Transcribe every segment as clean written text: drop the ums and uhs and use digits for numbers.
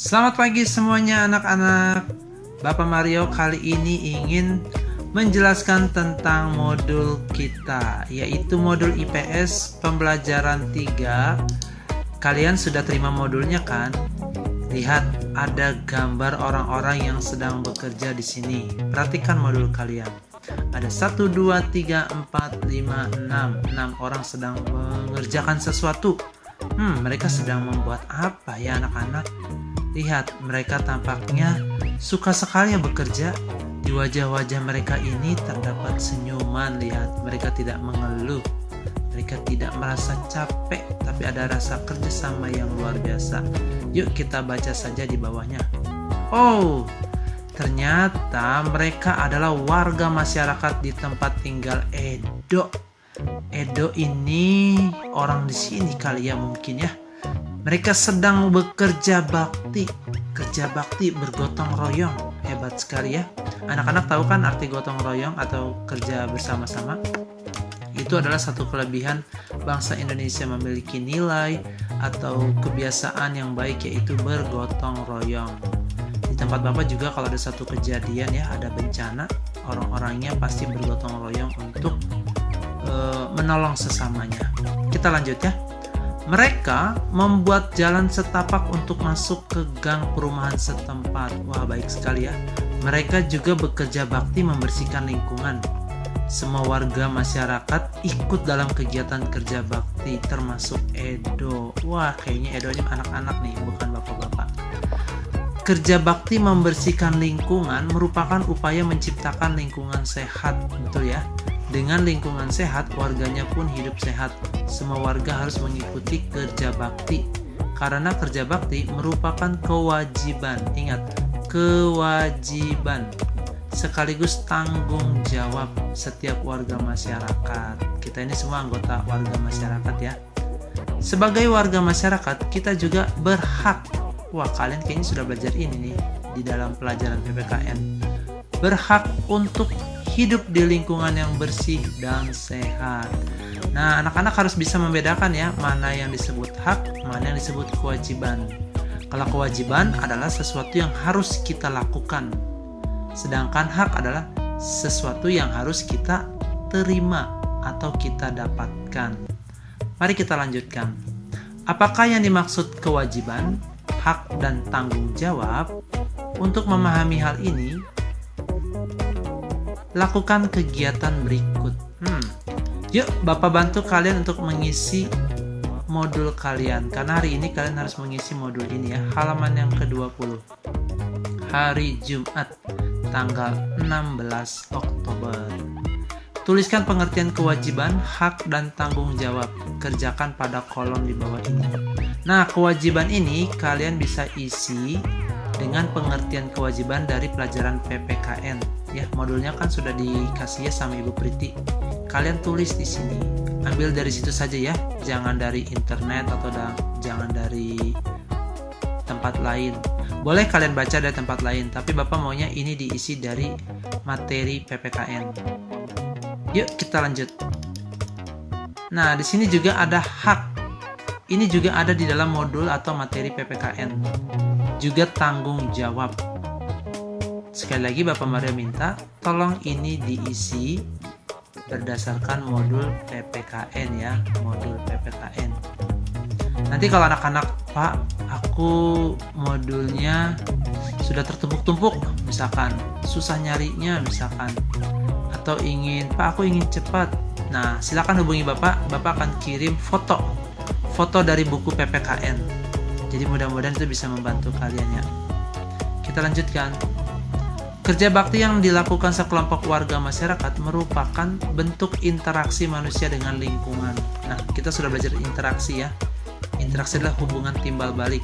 Selamat pagi semuanya anak-anak. Bapak Mario kali ini ingin menjelaskan tentang modul kita, yaitu modul IPS pembelajaran 3. Kalian sudah terima modulnya kan? Lihat, ada gambar orang-orang yang sedang bekerja di sini. Perhatikan modul kalian. Ada 1, 2, 3, 4, 5, 6. 6 orang sedang mengerjakan sesuatu. Mereka sedang membuat apa ya anak-anak? Lihat, mereka tampaknya suka sekali bekerja. Di wajah-wajah mereka ini terdapat senyuman. Lihat, mereka tidak mengeluh. Mereka tidak merasa capek, tapi ada rasa kerjasama yang luar biasa. Yuk kita baca saja di bawahnya. Oh, ternyata mereka adalah warga masyarakat di tempat tinggal Edo. Edo ini orang di sini kali ya mungkin ya. Mereka sedang bekerja bakti. Kerja bakti bergotong royong. Hebat sekali ya. Anak-anak tahu kan arti gotong royong atau kerja bersama-sama? Itu adalah satu kelebihan bangsa Indonesia memiliki nilai atau kebiasaan yang baik, yaitu bergotong royong. Di tempat Bapak juga kalau ada satu kejadian ya, ada bencana, orang-orangnya pasti bergotong royong untuk menolong sesamanya. Kita lanjut ya. Mereka membuat jalan setapak untuk masuk ke gang perumahan setempat. Wah, baik sekali ya. Mereka juga bekerja bakti membersihkan lingkungan. Semua warga masyarakat ikut dalam kegiatan kerja bakti, termasuk Edo. Wah, kayaknya Edo ini anak-anak nih, bukan bapak-bapak. Kerja bakti membersihkan lingkungan merupakan upaya menciptakan lingkungan sehat, betul ya? Dengan lingkungan sehat, warganya pun hidup sehat. Semua warga harus mengikuti kerja bakti. Karena kerja bakti merupakan kewajiban. Ingat, kewajiban. Sekaligus tanggung jawab setiap warga masyarakat. Kita ini semua anggota warga masyarakat ya. Sebagai warga masyarakat, kita juga berhak. Wah, kalian kayaknya sudah belajar ini nih di dalam pelajaran PPKN. Berhak untuk hidup di lingkungan yang bersih dan sehat. Nah, anak-anak harus bisa membedakan ya, mana yang disebut hak, mana yang disebut kewajiban. Kalau kewajiban adalah sesuatu yang harus kita lakukan. Sedangkan hak adalah sesuatu yang harus kita terima atau kita dapatkan. Mari kita lanjutkan. Apakah yang dimaksud kewajiban, hak, dan tanggung jawab? Untuk memahami hal ini, lakukan kegiatan berikut. Yuk, Bapak bantu kalian untuk mengisi modul kalian. Karena hari ini kalian harus mengisi modul ini ya. Halaman yang ke-20. Hari Jumat, tanggal 16 Oktober. Tuliskan pengertian kewajiban, hak, dan tanggung jawab. Kerjakan pada kolom di bawah ini. Nah, kewajiban ini kalian bisa isi dengan pengertian kewajiban dari pelajaran PPKN. Ya, modulnya kan sudah dikasih ya sama Ibu Priti. Kalian tulis di sini. Ambil dari situ saja ya. Jangan dari internet atau jangan dari tempat lain. Boleh kalian baca dari tempat lain, tapi Bapak maunya ini diisi dari materi PPKN. Yuk kita lanjut. Nah, di sini juga ada hak. Ini juga ada di dalam modul atau materi PPKN. Juga tanggung jawab. Sekali lagi Bapak Mario minta, tolong ini diisi berdasarkan modul PPKN ya, modul PPKN. Nanti kalau anak-anak, Pak, aku modulnya sudah tertumpuk-tumpuk, misalkan, susah nyarinya misalkan, atau Pak, aku ingin cepat. Nah, silakan hubungi Bapak akan kirim foto dari buku PPKN. Jadi mudah-mudahan itu bisa membantu kalian ya. Kita lanjutkan. Kerja bakti yang dilakukan sekelompok warga masyarakat merupakan bentuk interaksi manusia dengan lingkungan. Nah, kita sudah belajar interaksi ya. Interaksi adalah hubungan timbal balik.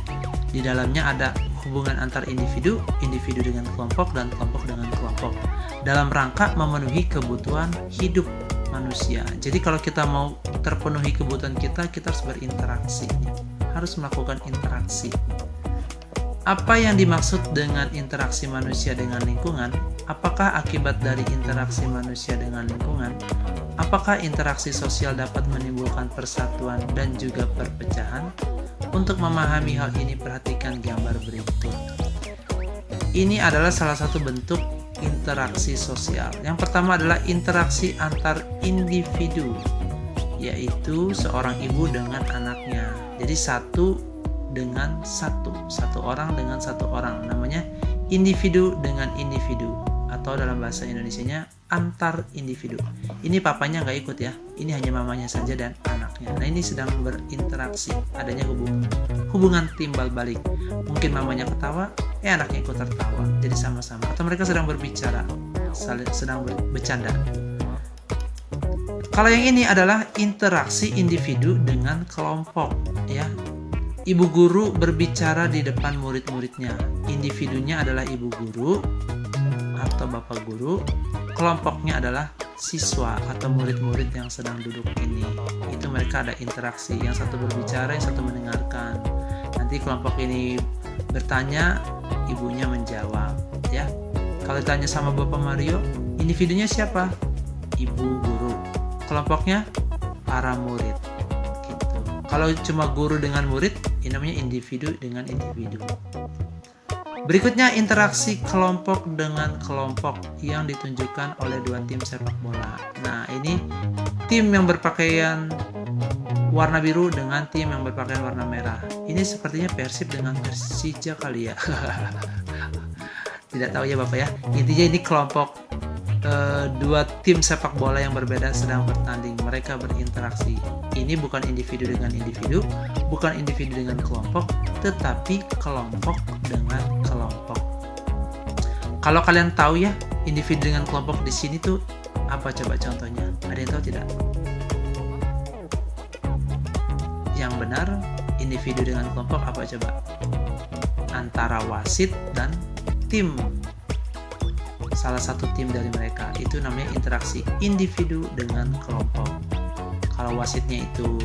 Di dalamnya ada hubungan antar individu, individu dengan kelompok, dan kelompok dengan kelompok. Dalam rangka memenuhi kebutuhan hidup manusia. Jadi kalau kita mau terpenuhi kebutuhan kita harus berinteraksi. Harus melakukan interaksi. Apa yang dimaksud dengan interaksi manusia dengan lingkungan? Apakah akibat dari interaksi manusia dengan lingkungan? Apakah interaksi sosial dapat menimbulkan persatuan dan juga perpecahan? Untuk memahami hal ini, perhatikan gambar berikut. Ini adalah salah satu bentuk interaksi sosial. Yang pertama adalah interaksi antar individu, yaitu seorang ibu dengan anaknya. Jadi satu dengan satu orang dengan satu orang, namanya individu dengan individu, atau dalam bahasa Indonesianya antar individu. Ini papanya nggak ikut ya, ini hanya mamanya saja dan anaknya. Nah, ini sedang berinteraksi, adanya hubungan timbal balik. Mungkin mamanya ketawa, anaknya ikut tertawa, jadi sama-sama. Atau mereka sedang berbicara, sedang bercanda. Kalau yang ini adalah interaksi individu dengan kelompok, ya. Ibu guru berbicara di depan murid-muridnya. Individunya adalah ibu guru atau bapak guru. Kelompoknya adalah siswa atau murid-murid yang sedang duduk ini. Itu mereka ada interaksi. Yang satu berbicara, yang satu mendengarkan. Nanti kelompok ini bertanya, ibunya menjawab. Ya. Kalau ditanya sama Bapak Mario, individunya siapa? Ibu guru. Kelompoknya para murid. Gitu. Kalau cuma guru dengan murid, ini namanya individu dengan individu. Berikutnya interaksi kelompok dengan kelompok yang ditunjukkan oleh dua tim sepak bola. Nah, ini tim yang berpakaian warna biru dengan tim yang berpakaian warna merah. Ini sepertinya Persib dengan Persija kali ya. Tidak tahu ya Bapak ya. Intinya ini kelompok dua tim sepak bola yang berbeda sedang bertanding. Mereka berinteraksi. Ini bukan individu dengan individu, bukan individu dengan kelompok, tetapi kelompok dengan kelompok. Kalau kalian tahu ya, individu dengan kelompok di sini tuh apa coba contohnya? Ada yang tahu tidak? Yang benar, individu dengan kelompok apa coba? Antara wasit dan tim. Salah satu tim dari mereka, itu namanya interaksi individu dengan kelompok. Kalau wasitnya itu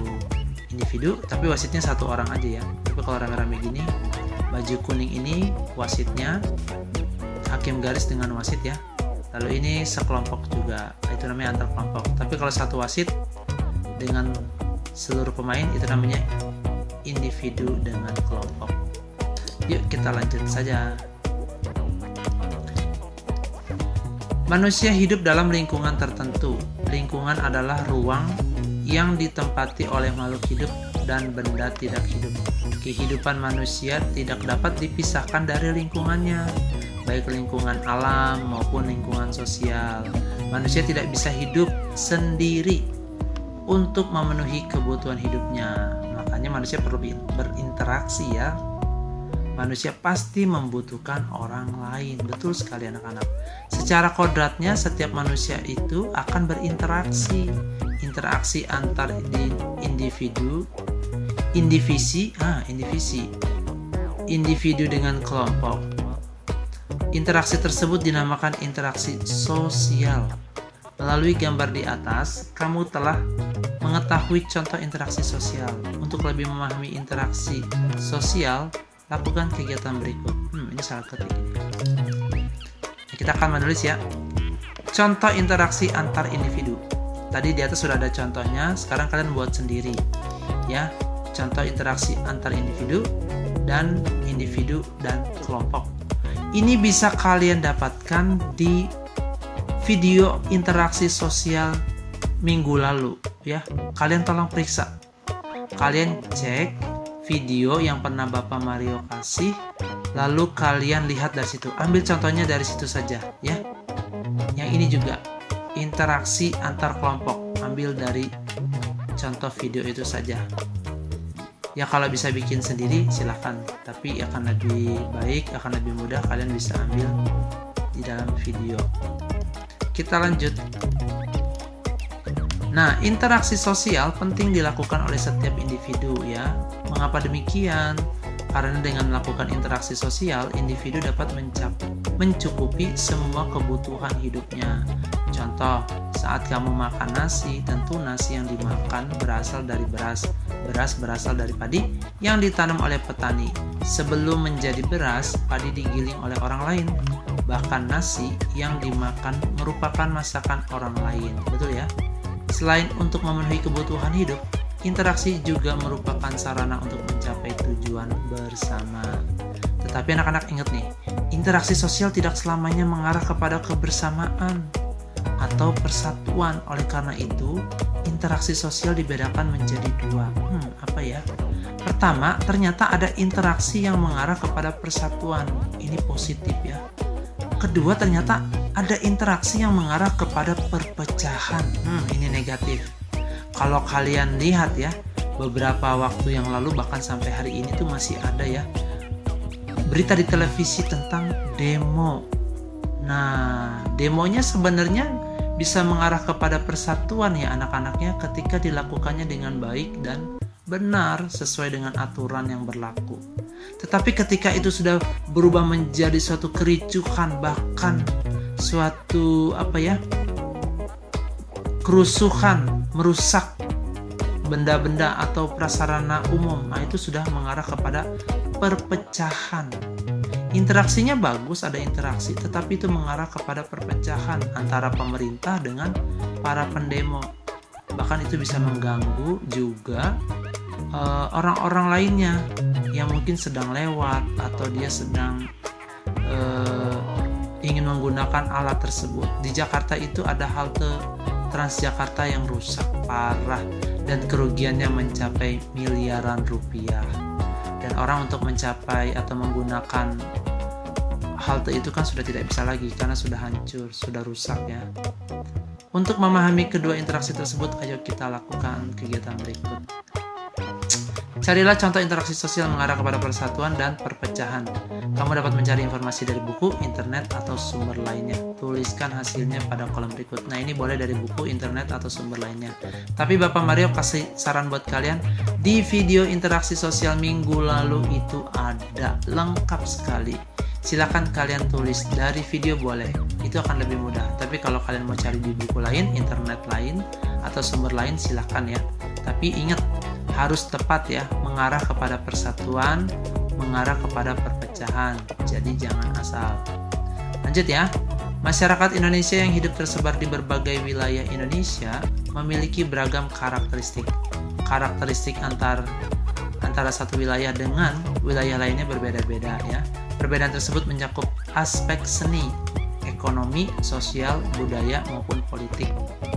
individu, tapi wasitnya satu orang aja ya. Tapi kalau rame-rame gini, baju kuning ini wasitnya, hakim garis dengan wasit ya. Lalu ini sekelompok juga, itu namanya antar kelompok. Tapi kalau satu wasit dengan seluruh pemain, itu namanya individu dengan kelompok. Yuk kita lanjut saja. Manusia hidup dalam lingkungan tertentu. Lingkungan adalah ruang yang ditempati oleh makhluk hidup dan benda tidak hidup. Kehidupan manusia tidak dapat dipisahkan dari lingkungannya, baik lingkungan alam maupun lingkungan sosial. Manusia tidak bisa hidup sendiri untuk memenuhi kebutuhan hidupnya. Makanya manusia perlu berinteraksi ya. Manusia pasti membutuhkan orang lain. Betul sekali anak-anak. Secara kodratnya setiap manusia itu akan berinteraksi. Interaksi antar individu, individu dengan kelompok. Interaksi tersebut dinamakan interaksi sosial. Melalui gambar di atas, kamu telah mengetahui contoh interaksi sosial. Untuk lebih memahami interaksi sosial, lakukan kegiatan berikut. Ini salah ketik. Kita akan menulis ya. Contoh interaksi antar individu. Tadi di atas sudah ada contohnya, sekarang kalian buat sendiri. Ya, contoh interaksi antar individu dan kelompok. Ini bisa kalian dapatkan di video interaksi sosial minggu lalu ya. Kalian tolong periksa. Kalian cek video yang pernah Bapak Mario kasih, lalu kalian lihat dari situ. Ambil contohnya dari situ saja ya. Yang ini juga interaksi antar kelompok, ambil dari contoh video itu saja. Ya kalau bisa bikin sendiri silahkan, tapi akan lebih baik, akan lebih mudah kalian bisa ambil di dalam video. Kita lanjut. Nah, interaksi sosial penting dilakukan oleh setiap individu ya. Mengapa demikian? Karena dengan melakukan interaksi sosial, individu dapat mencukupi semua kebutuhan hidupnya. Contoh, saat kamu makan nasi, tentu nasi yang dimakan berasal dari beras. Beras berasal dari padi yang ditanam oleh petani. Sebelum menjadi beras, padi digiling oleh orang lain. Bahkan nasi yang dimakan merupakan masakan orang lain. Betul ya? Selain untuk memenuhi kebutuhan hidup, interaksi juga merupakan sarana untuk mencapai tujuan bersama. Tetapi anak-anak ingat nih, interaksi sosial tidak selamanya mengarah kepada kebersamaan atau persatuan. Oleh karena itu, interaksi sosial dibedakan menjadi dua. Apa ya? Pertama, ternyata ada interaksi yang mengarah kepada persatuan. Ini positif ya. Kedua, ternyata ada interaksi yang mengarah kepada perpecahan. Ini negatif. Kalau kalian lihat ya, beberapa waktu yang lalu bahkan sampai hari ini tuh masih ada ya berita di televisi tentang demo. Nah, demonya sebenarnya bisa mengarah kepada persatuan ya anak-anaknya ketika dilakukannya dengan baik dan benar sesuai dengan aturan yang berlaku. Tetapi ketika itu sudah berubah menjadi suatu kericuhan, bahkan suatu kerusuhan, merusak benda-benda atau prasarana umum, nah itu sudah mengarah kepada perpecahan. Interaksinya bagus, ada interaksi, tetapi itu mengarah kepada perpecahan antara pemerintah dengan para pendemo. Bahkan itu bisa mengganggu juga orang-orang lainnya yang mungkin sedang lewat atau dia sedang ingin menggunakan alat tersebut. Di Jakarta itu ada halte Transjakarta yang rusak parah dan kerugiannya mencapai miliaran rupiah. Dan orang untuk mencapai atau menggunakan halte itu kan sudah tidak bisa lagi karena sudah hancur, sudah rusak ya. Untuk memahami kedua interaksi tersebut, ayo kita lakukan kegiatan berikut. Carilah contoh interaksi sosial mengarah kepada persatuan dan perpecahan. Kamu dapat mencari informasi dari buku, internet, atau sumber lainnya. Tuliskan hasilnya pada kolom berikut. Nah, ini boleh dari buku, internet, atau sumber lainnya. Tapi Bapak Mario kasih saran buat kalian. Di video interaksi sosial minggu lalu itu ada lengkap sekali. Silakan kalian tulis dari video boleh. Itu akan lebih mudah. Tapi kalau kalian mau cari di buku lain, internet lain, atau sumber lain, silakan ya. Tapi ingat, harus tepat ya, mengarah kepada persatuan, mengarah kepada perpecahan. Jadi jangan asal. Lanjut ya. Masyarakat Indonesia yang hidup tersebar di berbagai wilayah Indonesia memiliki beragam karakteristik. Karakteristik antara satu wilayah dengan wilayah lainnya berbeda-beda ya. Perbedaan tersebut mencakup aspek seni, ekonomi, sosial, budaya maupun politik.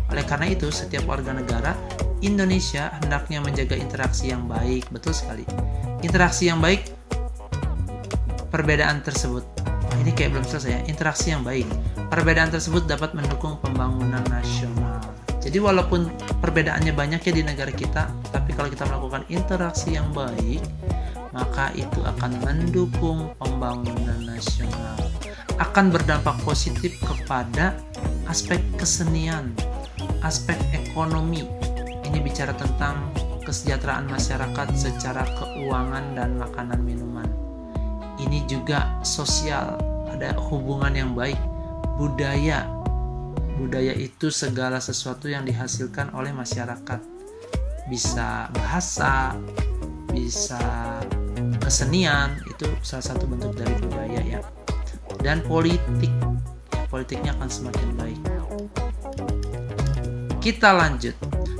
Oleh karena itu, setiap warga negara Indonesia hendaknya menjaga interaksi yang baik. Betul sekali. Interaksi yang baik, perbedaan tersebut. Ini kayak belum selesai ya. Interaksi yang baik. Perbedaan tersebut dapat mendukung pembangunan nasional. Jadi walaupun perbedaannya banyak ya di negara kita, tapi kalau kita melakukan interaksi yang baik, maka itu akan mendukung pembangunan nasional. Akan berdampak positif kepada aspek kesenian, aspek ekonomi. Ini bicara tentang kesejahteraan masyarakat secara keuangan dan makanan minuman. Ini juga sosial, ada hubungan yang baik. Budaya itu segala sesuatu yang dihasilkan oleh masyarakat. Bisa bahasa, bisa kesenian, itu salah satu bentuk dari budaya ya. Dan politiknya akan semakin baik. Kita lanjut.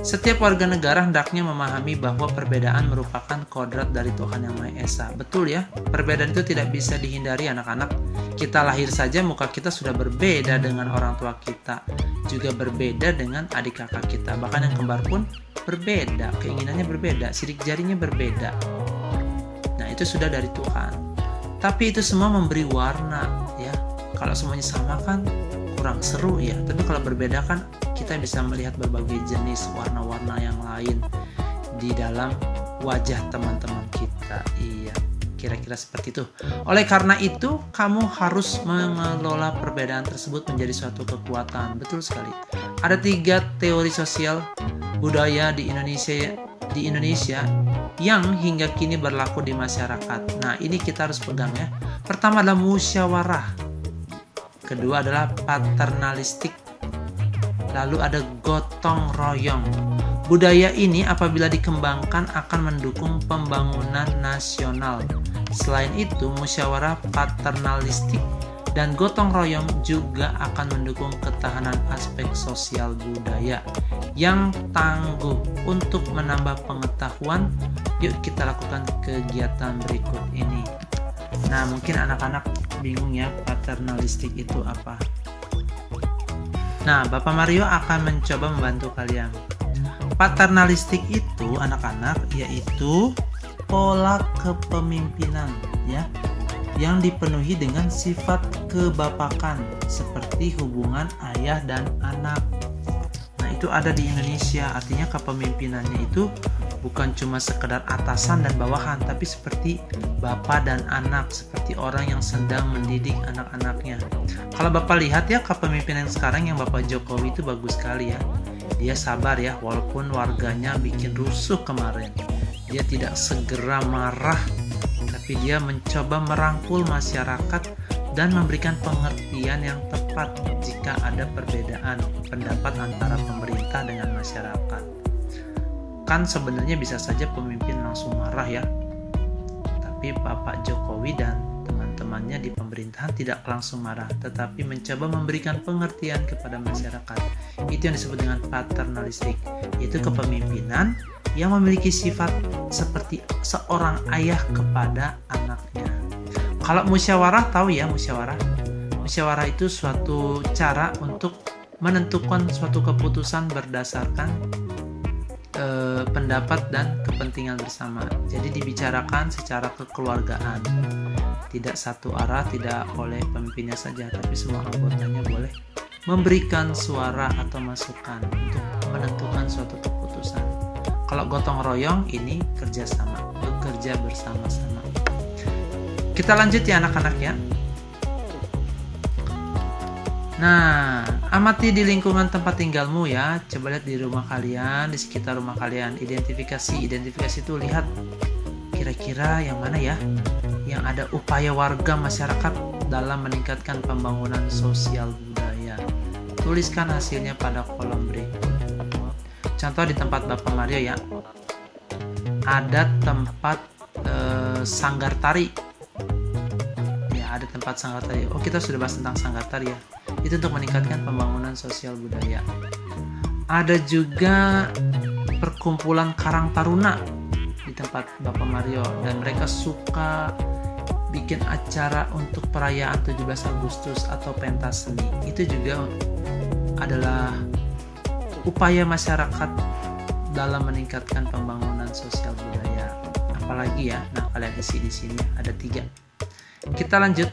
Setiap warga negara hendaknya memahami bahwa perbedaan merupakan kodrat dari Tuhan Yang Maha Esa. Betul ya, perbedaan itu tidak bisa dihindari anak-anak. Kita lahir saja muka kita sudah berbeda dengan orang tua kita, juga berbeda dengan adik kakak kita. Bahkan yang kembar pun berbeda, keinginannya berbeda, sidik jarinya berbeda. Nah, itu sudah dari Tuhan. Tapi itu semua memberi warna ya. Kalau semuanya sama kan kurang seru ya. Tapi kalau berbeda kan kita bisa melihat berbagai jenis warna-warna yang lain di dalam wajah teman-teman kita. Iya, kira-kira seperti itu. Oleh karena itu, kamu harus mengelola perbedaan tersebut menjadi suatu kekuatan. Betul sekali. Ada 3 teori sosial budaya di Indonesia yang hingga kini berlaku di masyarakat. Nah, ini kita harus pegang ya. Pertama adalah musyawarah. Kedua adalah paternalistik. Lalu ada gotong royong. Budaya ini apabila dikembangkan akan mendukung pembangunan nasional. Selain itu, musyawarah paternalistik dan gotong royong juga akan mendukung ketahanan aspek sosial budaya. yang tangguh. Untuk menambah pengetahuan, yuk kita lakukan kegiatan berikut ini. Nah, mungkin anak-anak bingung ya, paternalistik itu apa. Nah, Bapak Mario akan mencoba membantu kalian. Paternalistik itu anak-anak yaitu pola kepemimpinan ya, yang dipenuhi dengan sifat kebapakan seperti hubungan ayah dan anak. Nah, itu ada di Indonesia. Artinya kepemimpinannya itu bukan cuma sekedar atasan dan bawahan, tapi seperti bapak dan anak, seperti orang yang sedang mendidik anak-anaknya. Kalau Bapak lihat ya, kepemimpinan sekarang yang Bapak Jokowi itu bagus sekali ya. Dia sabar ya, walaupun warganya bikin rusuh kemarin. Dia tidak segera marah, tapi dia mencoba merangkul masyarakat dan memberikan pengertian yang tepat jika ada perbedaan pendapat antara pemerintah dengan masyarakat. Kan sebenarnya bisa saja pemimpin langsung marah ya, tapi Bapak Jokowi dan teman-temannya di pemerintahan tidak langsung marah, tetapi mencoba memberikan pengertian kepada masyarakat. Itu yang disebut dengan paternalistik, yaitu kepemimpinan yang memiliki sifat seperti seorang ayah kepada anaknya. Kalau musyawarah, tahu ya musyawarah? Musyawarah itu suatu cara untuk menentukan suatu keputusan berdasarkan pendapat dan kepentingan bersama. Jadi dibicarakan secara kekeluargaan, tidak satu arah, tidak oleh pemimpinnya saja, tapi semua anggotanya boleh memberikan suara atau masukan untuk menentukan suatu keputusan. Kalau gotong royong ini kerjasama, bekerja bersama-sama. Kita lanjut ya anak-anak ya. Nah, amati di lingkungan tempat tinggalmu ya. Coba lihat di rumah kalian, di sekitar rumah kalian. Identifikasi itu lihat kira-kira yang mana ya, yang ada upaya warga masyarakat dalam meningkatkan pembangunan sosial budaya. Tuliskan hasilnya pada kolom berikut. Contoh di tempat Bapak Mario ya, ada tempat sanggar tari. Ada tempat sanggar tari. Oh, kita sudah bahas tentang sanggar tari ya. Itu untuk meningkatkan pembangunan sosial budaya. Ada juga perkumpulan Karang Taruna di tempat Bapak Mario, dan mereka suka bikin acara untuk perayaan 17 Agustus atau pentas seni. Itu juga adalah upaya masyarakat dalam meningkatkan pembangunan sosial budaya. Apalagi ya? Nah, kalian isi di sini ada 3. Kita lanjut.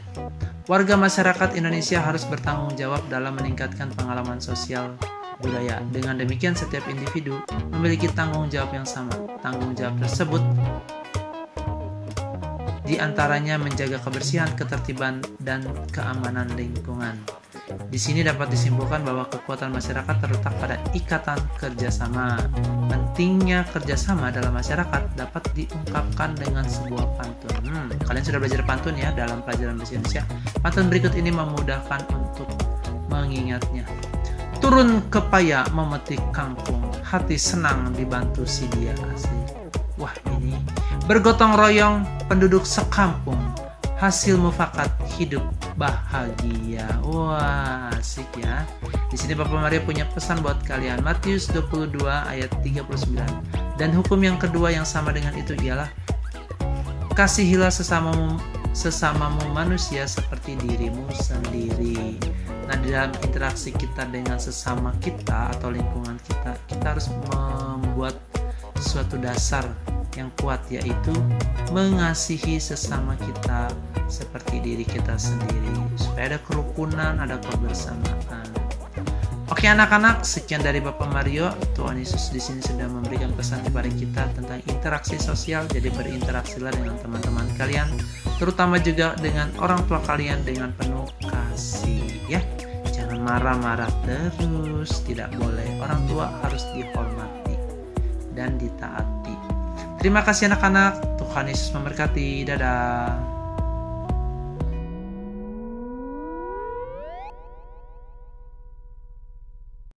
Warga masyarakat Indonesia harus bertanggung jawab dalam meningkatkan pengalaman sosial budaya. Dengan demikian, setiap individu memiliki tanggung jawab yang sama. Tanggung jawab tersebut di antaranya menjaga kebersihan, ketertiban, dan keamanan lingkungan. Di sini dapat disimpulkan bahwa kekuatan masyarakat terletak pada ikatan kerjasama. Pentingnya kerjasama dalam masyarakat dapat diungkapkan dengan sebuah pantun. Kalian sudah belajar pantun ya dalam pelajaran bahasa Indonesia. Pantun berikut ini memudahkan untuk mengingatnya. Turun ke paya memetik kangkung, hati senang dibantu si dia. Asik. Wah, ini bergotong royong penduduk sekampung, hasil mufakat hidup bahagia. Wah, asik ya. Di sini Bapak Mario punya pesan buat kalian. Matius 22 ayat 39. Dan hukum yang kedua yang sama dengan itu ialah kasihilah sesamamu manusia seperti dirimu sendiri. Nah, di dalam interaksi kita dengan sesama kita atau lingkungan kita, kita harus membuat suatu dasar yang kuat, yaitu mengasihi sesama kita seperti diri kita sendiri, supaya ada kerukunan, ada kebersamaan. Oke anak-anak, sekian dari Bapak Mario. Tuhan Yesus di sini sudah memberikan pesan kepada kita tentang interaksi sosial. Jadi berinteraksilah dengan teman-teman kalian, terutama juga dengan orang tua kalian dengan penuh kasih ya. Jangan marah-marah terus, tidak boleh. Orang tua harus dihormati dan ditaati. Terima kasih anak-anak. Tuhan Yesus memberkati. Dadah.